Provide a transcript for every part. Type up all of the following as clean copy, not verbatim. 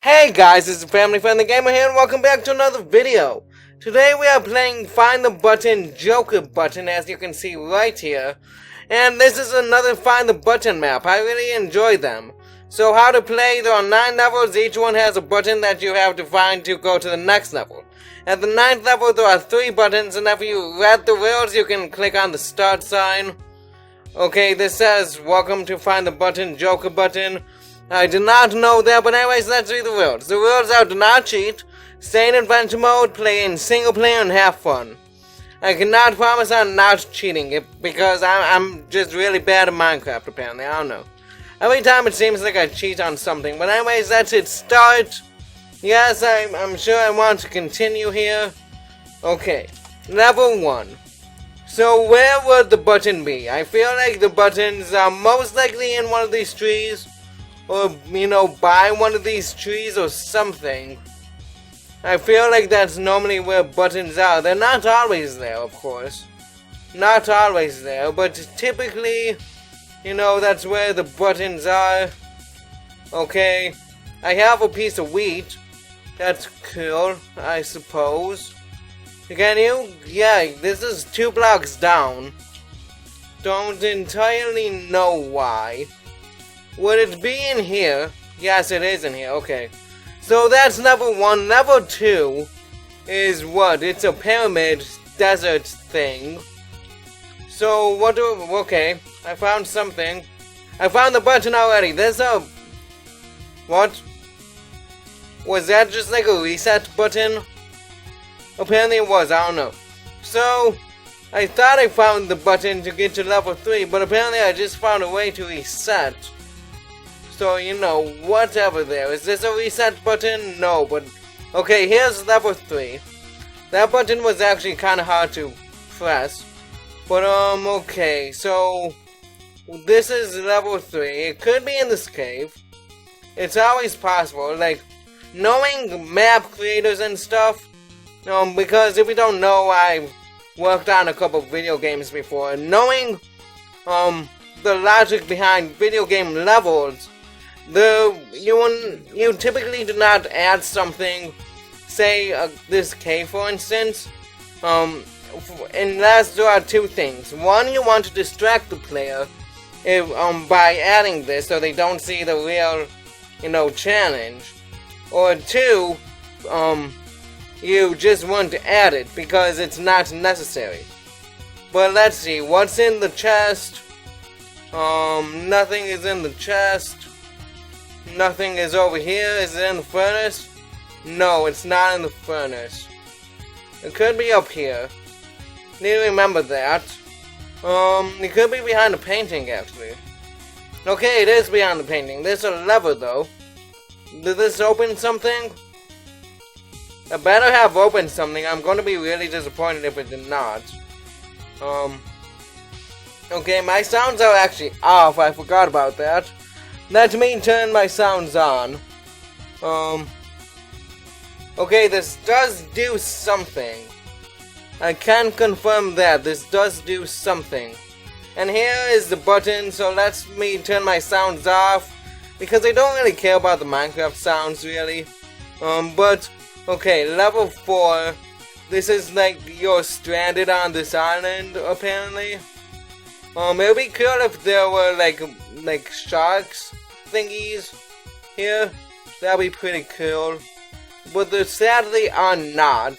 Hey guys, it's Family Friendly Gamer here and welcome back to another video. Today we are playing Find the Button Joker Button, as you can see right here. And this is another Find the Button map. I really enjoy them. So how to play, there are 9 levels, each one has a button that you have to find to go to the next level. At the 9th level there are 3 buttons, and if you read the rules you can click on the start sign. Okay, this says, welcome to Find the Button Joker Button. I did not know that, but anyways, let's read the rules. The rules are: do not cheat, stay in adventure mode, play in single player, and have fun. I cannot promise I'm not cheating, because I'm just really bad at Minecraft, apparently. I don't know. Every time it seems like I cheat on something, but anyways, that's it. Start. Yes, I'm sure I want to continue here. Okay, level 1. So where would the button be? I feel like the buttons are most likely in one of these trees. Or, by one of these trees or something. I feel like that's normally where buttons are. They're not always there, of course. Not always there, but typically, that's where the buttons are. Okay. I have a piece of wheat. That's cool, I suppose. Can you? Yeah, this is 2 blocks down. Don't entirely know why. Would it be in here? Yes, it is in here. Okay. So that's level 1. Level 2 is what? It's a pyramid desert thing. So what do... Okay. I found something. I found the button already. There's a... What? Was that just like a reset button? Apparently it was. I don't know. So... I thought I found the button to get to level 3, but apparently I just found a way to reset. So, whatever there. Is this a reset button? No, but... Okay, here's level 3. That button was actually kind of hard to press. But, okay. So, this is level 3. It could be in this cave. It's always possible. Like, knowing map creators and stuff. Because if you don't know, I've worked on a couple video games before. Knowing, the logic behind video game levels... You typically do not add something, say this cave for instance, unless there are 2 things. One, you want to distract the player by adding this so they don't see the real, challenge. Or 2, you just want to add it because it's not necessary. But let's see, what's in the chest? Nothing is in the chest. Nothing is over here. Is it in the furnace? No, it's not in the furnace. It could be up here. Need to remember that. It could be behind the painting, actually. Okay, it is behind the painting. There's a lever, though. Did this open something? I better have opened something. I'm going to be really disappointed if it did not. Okay, my sounds are actually off. I forgot about that. Let me turn my sounds on. Okay, this does do something. I can confirm that this does do something. And here is the button, so let me turn my sounds off. Because I don't really care about the Minecraft sounds, really. But, okay, level 4. This is like you're stranded on this island, apparently. It would be cool if there were like sharks thingies here. That'd be pretty cool. But there sadly are not.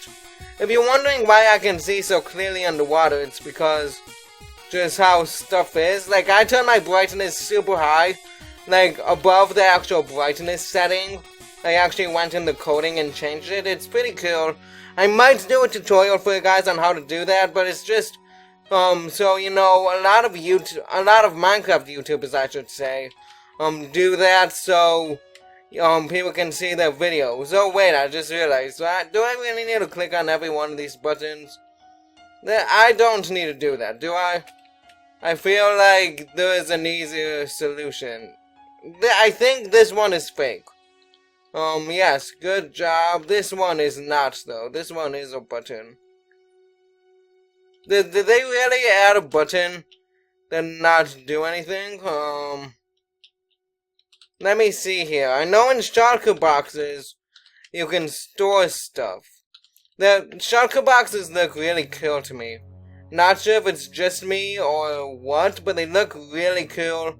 If you're wondering why I can see so clearly underwater, it's because just how stuff is. Like, I turn my brightness super high, like above the actual brightness setting. I actually went in the coding and changed it. It's pretty cool. I might do a tutorial for you guys on how to do that, but it's just so a lot of Minecraft YouTubers, I should say, do that so people can see their videos. Oh wait, I just realized, do I really need to click on every one of these buttons? I don't need to do that, do I? I feel like there is an easier solution. I think this one is fake. Yes, good job. This one is not, though. This one is a button. Did they really add a button that not do anything? Let me see here. I know in shulker boxes, you can store stuff. The shulker boxes look really cool to me. Not sure if it's just me or what, but they look really cool.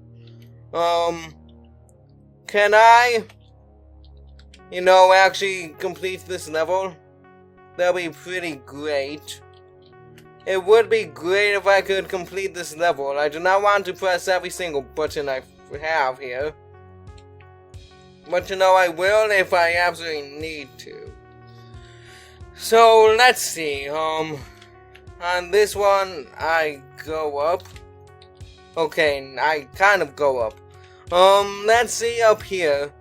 Can I, actually complete this level? That'd be pretty great. It would be great if I could complete this level. I do not want to press every single button I have here. But I will if I absolutely need to. So, let's see. On this one, I go up. Okay, I kind of go up. Let's see up here.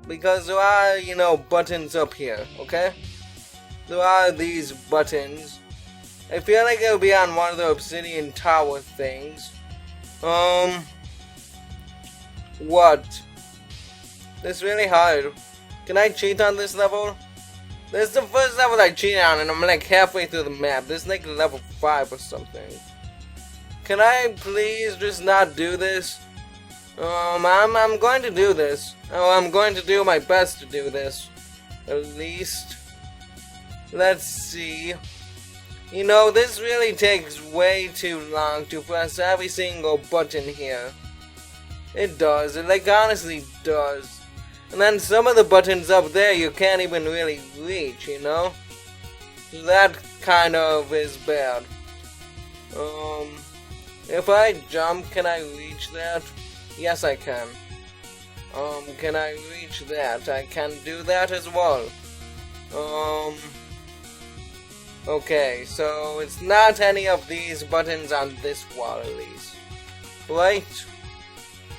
Because there are, buttons up here, okay? There are these buttons. I feel like it'll be on one of the obsidian tower things. What? This is really hard. Can I cheat on this level? This is the first level I cheated on and I'm like halfway through the map. This is like level 5 or something. Can I please just not do this? I'm going to do this. Oh, I'm going to do my best to do this. At least. Let's see. This really takes way too long to press every single button here. It does. It honestly does. And then some of the buttons up there you can't even really reach, That kind of is bad. If I jump, can I reach that? Yes, I can. Can I reach that? I can do that as well. Okay, so it's not any of these buttons on this wall at least. Right?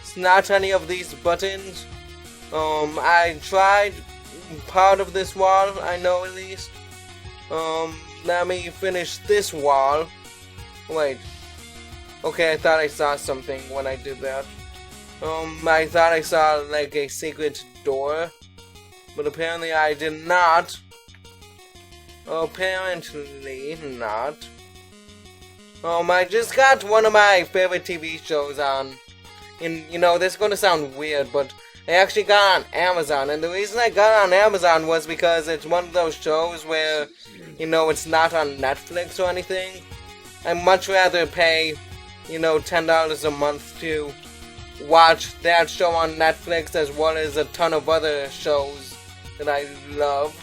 It's not any of these buttons. I tried part of this wall, I know at least. Let me finish this wall. Wait. Okay, I thought I saw something when I did that. I thought I saw like a secret door. But apparently I did not. Apparently not. I just got one of my favorite TV shows on. And, this is gonna sound weird, but I actually got on Amazon. And the reason I got on Amazon was because it's one of those shows where, it's not on Netflix or anything. I'd much rather pay, $10 a month to watch that show on Netflix as well as a ton of other shows that I love.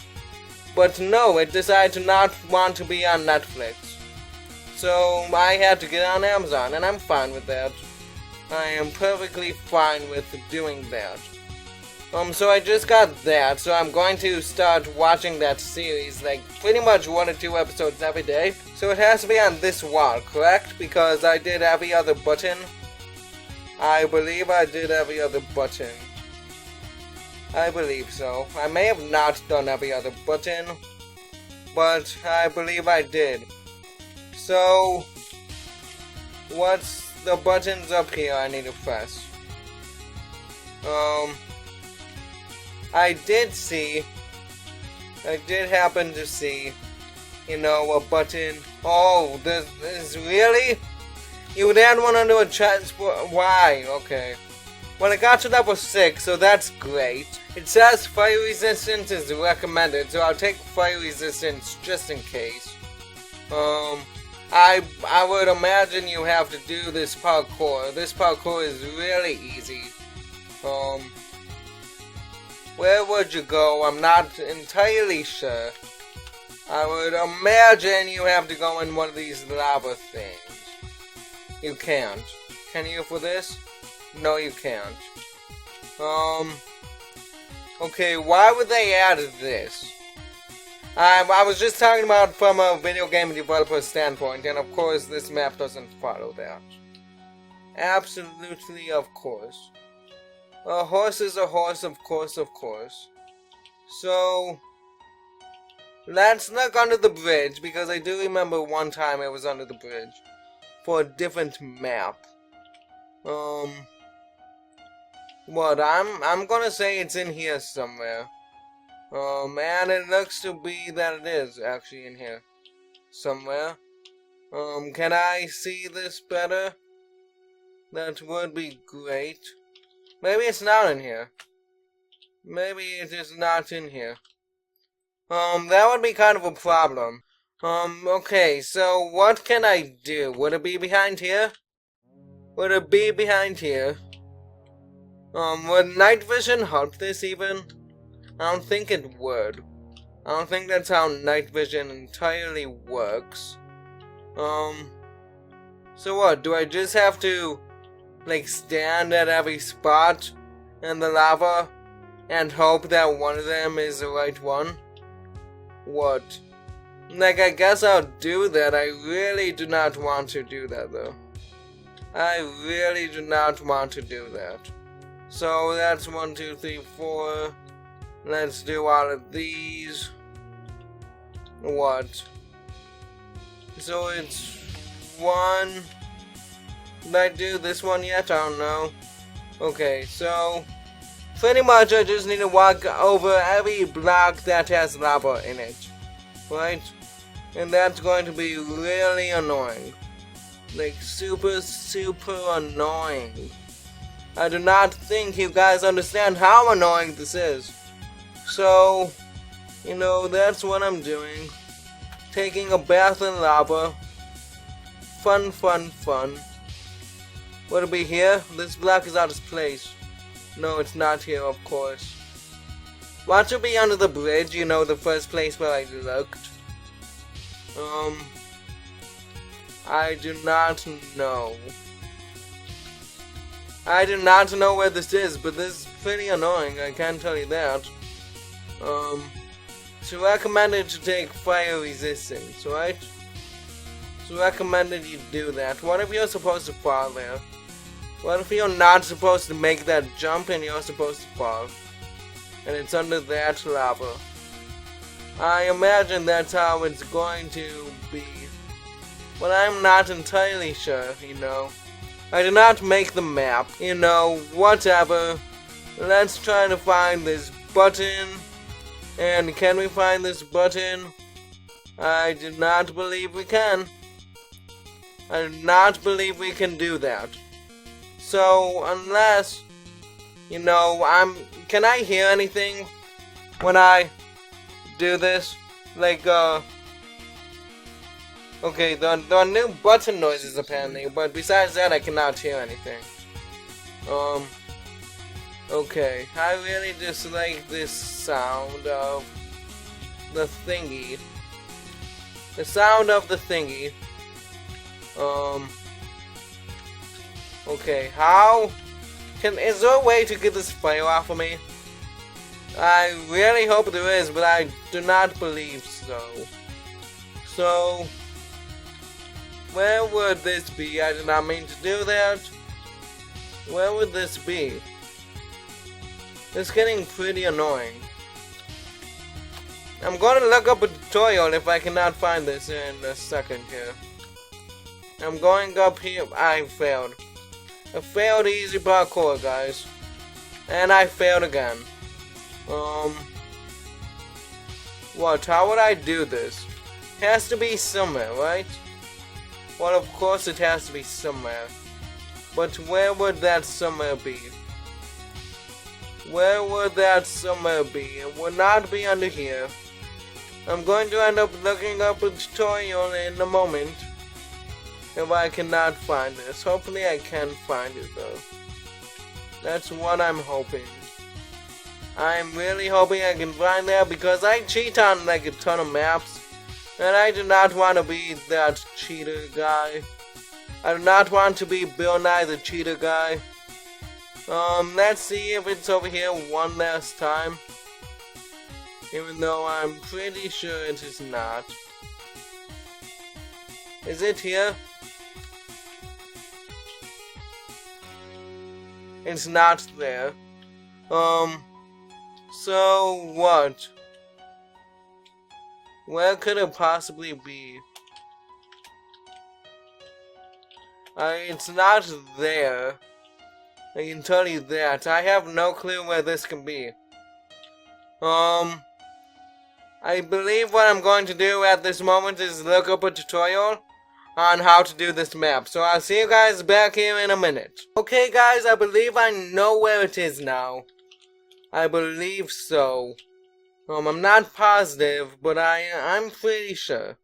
But no, it decided to not want to be on Netflix. So I had to get on Amazon, and I'm fine with that. I am perfectly fine with doing that. So I just got that, so I'm going to start watching that series, like pretty much 1 or 2 episodes every day. So it has to be on this wall, correct? Because I did every other button. I believe I did every other button. I believe so. I may have not done every other button, but I believe I did. So, what's the buttons up here I need to press? I did happen to see, a button. Oh, this is really? You would add one under a transport. Why? Okay. Well, I got to level 6, so that's great. It says fire resistance is recommended, so I'll take fire resistance just in case. I would imagine you have to do this parkour. This parkour is really easy. Where would you go? I'm not entirely sure. I would imagine you have to go in one of these lava things. You can't. Can you for this? No, you can't. Okay, why would they add this? I was just talking about from a video game developer standpoint, and of course this map doesn't follow that. Absolutely, of course. A horse is a horse, of course, of course. So, let's look under the bridge, because I do remember one time I was under the bridge for a different map. What, I'm gonna say it's in here somewhere. And it looks to be that it is actually in here somewhere. Can I see this better? That would be great. Maybe it's not in here. Maybe it is not in here. That would be kind of a problem. Okay, so what can I do? Would it be behind here? Would it be behind here? Would night vision help this even? I don't think it would. I don't think that's how night vision entirely works. So what, do I just have to, like, stand at every spot in the lava and hope that one of them is the right one? What? Like, I guess I'll do that. I really do not want to do that, though. I really do not want to do that. So that's 1, 2, 3, 4. Let's do all of these. What? So it's 1. Did I do this one yet? I don't know. Okay, so pretty much I just need to walk over every block that has lava in it. Right? And that's going to be really annoying. Like, super annoying. I do not think you guys understand how annoying this is. So, you know, that's what I'm doing. Taking a bath in lava. Fun. Would it be here? This block is out of place. No, it's not here, of course. Watch it be under the bridge, you know, the first place where I looked. I do not know. I do not know where this is, but this is pretty annoying, I can tell you that. It's recommended to take fire resistance, right? It's recommended you do that. What if you're supposed to fall there? What if you're not supposed to make that jump and you're supposed to fall? And it's under that lava. I imagine that's how it's going to be. But I'm not entirely sure, you know. I did not make the map, you know, whatever. Let's try to find this button. And can we find this button? I do not believe we can. I do not believe we can do that. So, unless, you know, can I hear anything when I do this? Like, okay, there are new button noises apparently, but besides that I cannot hear anything. Okay, I really dislike this sound of the thingy. The sound of the thingy. Okay, is there a way to get this fire off of me? I really hope there is, but I do not believe so. So, where would this be? I did not mean to do that. Where would this be? It's getting pretty annoying. I'm going to look up a tutorial if I cannot find this in a second here. I'm going up here. I failed. I failed easy parkour, guys. And I failed again. What? How would I do this? It has to be somewhere, right? Well, of course it has to be somewhere. But where would that somewhere be? Where would that somewhere be? It would not be under here. I'm going to end up looking up a tutorial in a moment. If I cannot find this. Hopefully I can find it though. That's what I'm hoping. I'm really hoping I can find that because I cheat on like a ton of maps. And I do not want to be that cheater guy. I do not want to be Bill Nye the cheater guy. Let's see if it's over here one last time. Even though I'm pretty sure it is not. Is it here? It's not there. So what? Where could it possibly be? It's not there. I can tell you that. I have no clue where this can be. I believe what I'm going to do at this moment is look up a tutorial on how to do this map. So I'll see you guys back here in a minute. Okay guys, I believe I know where it is now. I believe so. I'm not positive, but I'm pretty sure.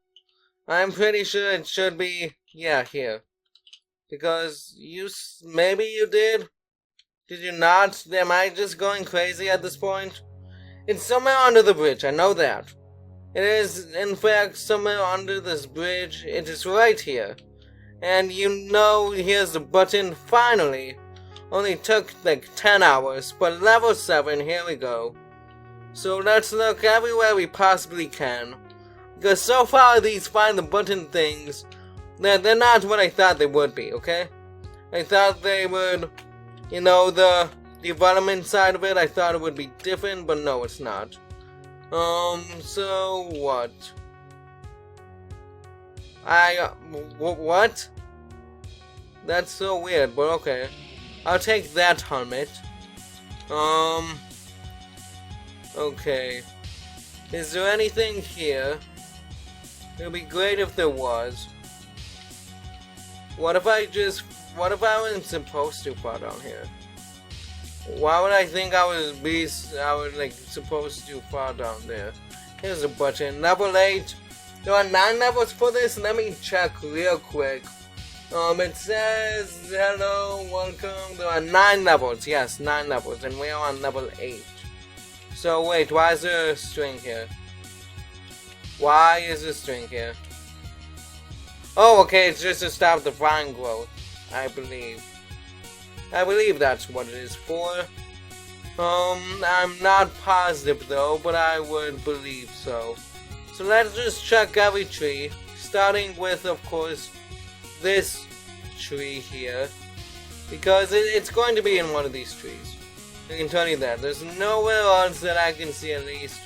I'm pretty sure it should be, yeah, here. Because maybe you did? Did you not? Am I just going crazy at this point? It's somewhere under the bridge, I know that. It is, in fact, somewhere under this bridge. It is right here. And you know, here's the button, finally. Only took like 10 hours, but level 7, here we go. So let's look everywhere we possibly can. Because so far these find the button things, they're not what I thought they would be, okay? I thought they would, you know, the development side of it, I thought it would be different, but no, it's not. So what? What? That's so weird, but okay. I'll take that helmet. Okay. Is there anything here? It would be great if there was. What if I wasn't supposed to fall down here? Why would I think I was like supposed to fall down there? Here's a button. Level 8. There are 9 levels for this. Let me check real quick. It says, hello, welcome. There are 9 levels. Yes, 9 levels. And we are on level 8. So wait, why is there a string here? Why is a string here? Oh, okay, it's just to stop the vine growth, I believe. I believe that's what it is for. I'm not positive though, but I would believe so. So let's just check every tree, starting with, of course, this tree here, because it's going to be in one of these trees. I can tell you that. There's nowhere else that I can see, at least,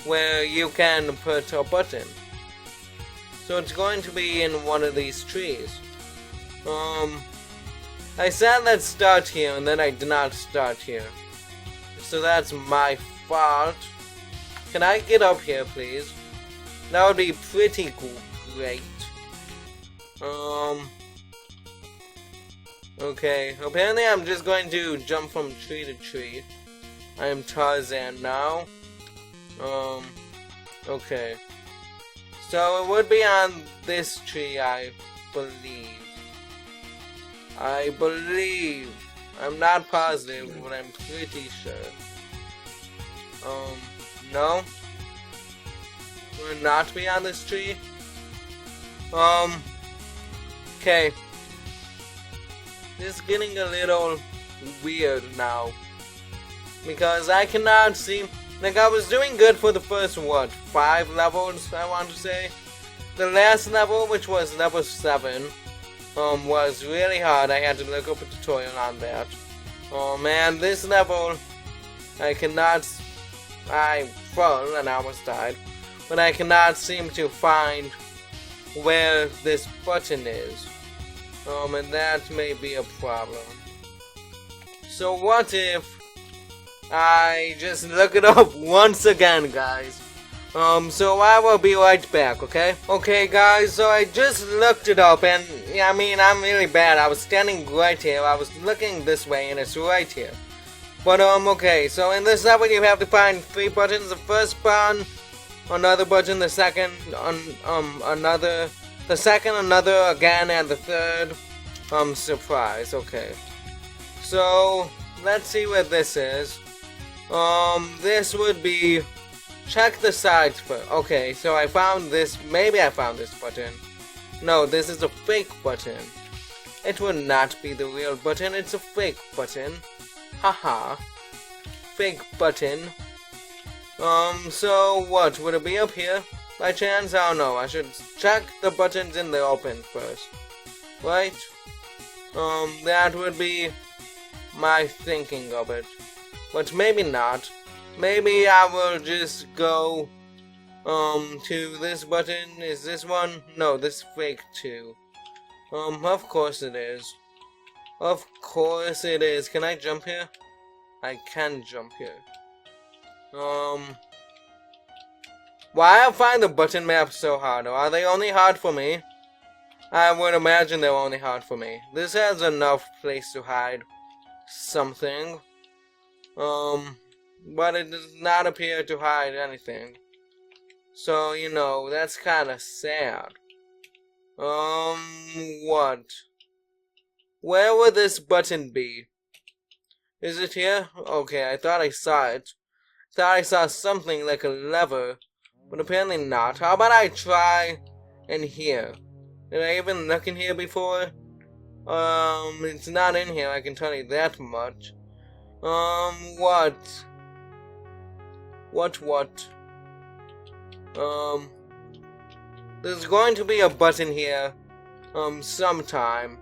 where you can put a button. So it's going to be in one of these trees. I said let's start here, and then I did not start here. So that's my fault. Can I get up here, please? That would be pretty great. Okay, apparently I'm just going to jump from tree to tree. I am Tarzan now. Okay. So it would be on this tree, I believe. I'm not positive, but I'm pretty sure. No? Would not be on this tree? Okay. This is getting a little weird now. Because I cannot see... Like, I was doing good for the first, 5 levels, I want to say. The last level, which was level 7, was really hard. I had to look up a tutorial on that. Oh man, this level, I fell and I almost died. But I cannot seem to find where this button is. And that may be a problem. So what if I just look it up once again, guys? So I will be right back, okay? Okay, guys, so I just looked it up, and, yeah, I mean, I'm really bad. I was standing right here, I was looking this way, and it's right here. But, okay, so in this level you have to find 3 buttons. The first button, another button, the second, another, the second, another again, and the third, surprise, okay. So, let's see what this is. This would be... Check the sides first. Okay, so I found this. Maybe I found this button. No, this is a fake button. It will not be the real button. It's a fake button. Haha. Fake button. So what? Would it be up here? By chance? I don't know. I should check the buttons in the open first. Right? That would be my thinking of it. But maybe not. Maybe I will just go, to this button. Is this one? No, this is fake too. Of course it is. Of course it is. Can I jump here? I can jump here. Why I find the button maps so hard? Are they only hard for me? I would imagine they're only hard for me. This has enough place to hide something. but it does not appear to hide anything. So, you know, that's kinda sad. What? Where would this button be? Is it here? Okay, I thought I saw it. Thought I saw something like a lever, but apparently not. How about I try in here? Did I even look in here before? It's not in here, I can tell you that much. What? There's going to be a button here, sometime.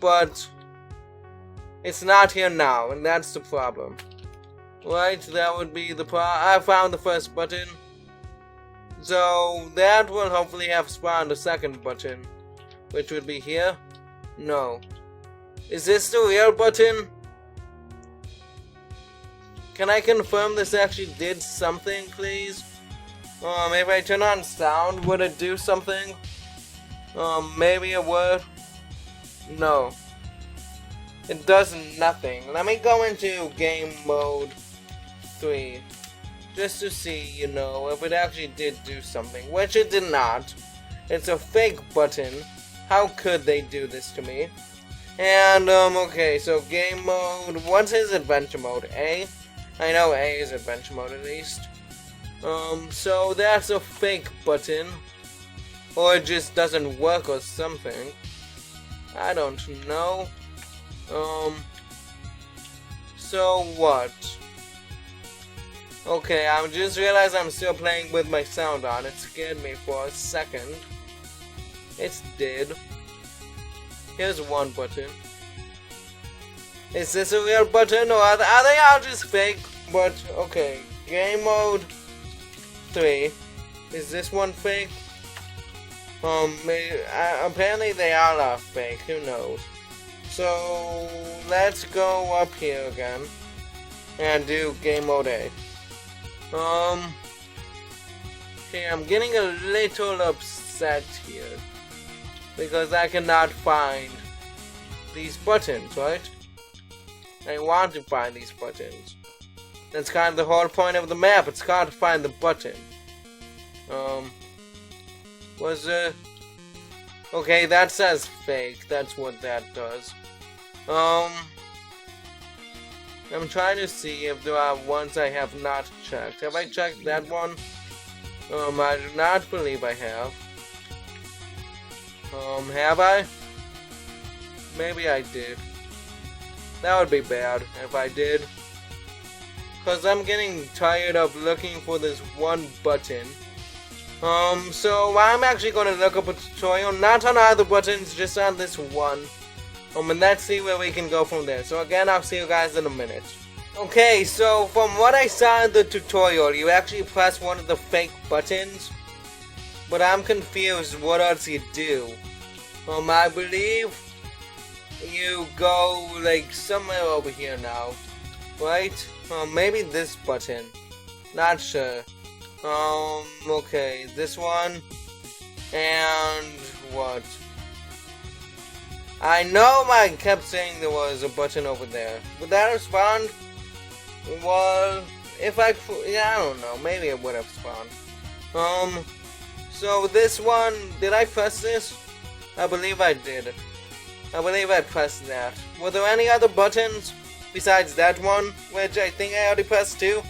But it's not here now, and that's the problem. Right, that would be the I found the first button. So that will hopefully have spawned a second button, which would be here. No. Is this the real button? Can I confirm this actually did something, please? If I turn on sound, would it do something? Maybe it would. No. It does nothing. Let me go into game mode 3. Just to see, you know, if it actually did do something. Which it did not. It's a fake button. How could they do this to me? And, okay, so game mode. What is adventure mode? A? I know A is adventure mode at least. So that's a fake button. Or it just doesn't work or something. I don't know. So what? Okay, I just realized I'm still playing with my sound on. It scared me for a second. It's dead. Here's one button. Is this a real button or are they all just fake? But, okay. Game mode 3. Is this one fake? Apparently they all are fake. Who knows? So, let's go up here again. And do game mode A. Okay, I'm getting a little upset here. Because I cannot find these buttons, right? I want to find these buttons. That's kind of the whole point of the map. It's hard to find the button. Was it? Okay, that says fake. That's what that does. I'm trying to see if there are ones I have not checked. Have I checked that one? I do not believe I have. Have I? Maybe I did. That would be bad if I did. Cause I'm getting tired of looking for this one button. So I'm actually going to look up a tutorial, not on other buttons, just on this one. And let's see where we can go from there. So again, I'll see you guys in a minute. Okay, so from what I saw in the tutorial, you actually press one of the fake buttons. But I'm confused what else you do. I believe you go like somewhere over here now. Right? Maybe this button. Not sure. Okay, this one. And what? I know I kept saying there was a button over there. Would that have spawned? Well, if I don't know. Maybe it would have spawned. So this one, did I press this? I believe I did. I believe I pressed that. Were there any other buttons besides that one, which I think I already pressed too?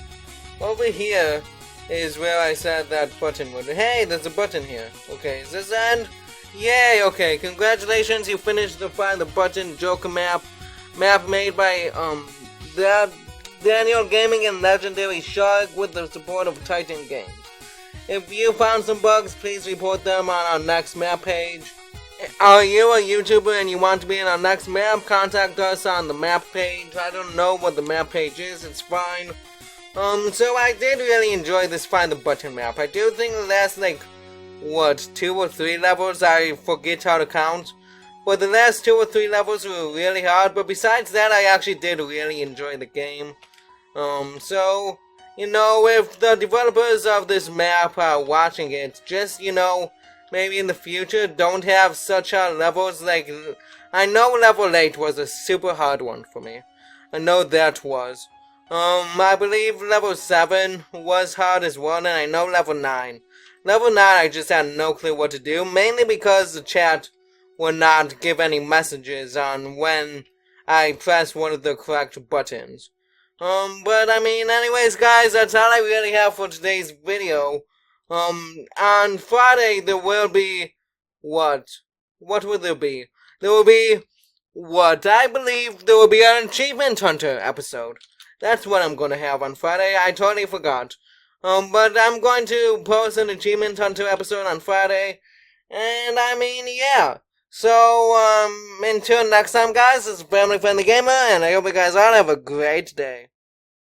Over here is where I said that button would. Hey, there's a button here. Okay, is this end? Yay, okay, congratulations, you finished the Find the Button Joker map. Map made by, Daniel Gaming and Legendary Shark with the support of Titan Games. If you found some bugs, please report them on our next map page. Are you a YouTuber and you want to be in our next map? Contact us on the map page. I don't know what the map page is, it's fine. So I did really enjoy this Find the Button map. I do think the last, like, what, 2 or 3 levels, I forget how to count. But the last 2 or 3 levels were really hard, but besides that, I actually did really enjoy the game. So, you know, if the developers of this map are watching it, just, you know, maybe in the future, don't have such hard levels, like, I know level 8 was a super hard one for me. I know that was. I believe level 7 was hard as well, and I know level 9. Level 9 I just had no clue what to do, mainly because the chat would not give any messages on when I pressed one of the correct buttons. But I mean, anyways guys, that's all I really have for today's video. On Friday there will be, what? What will there be? There will be, what? I believe there will be an Achievement Hunter episode. That's what I'm gonna have on Friday. I totally forgot. But I'm going to post an Achievement Hunter episode on Friday. And I mean, yeah. So, until next time, guys, this is Family Friendly Gamer, and I hope you guys all have a great day.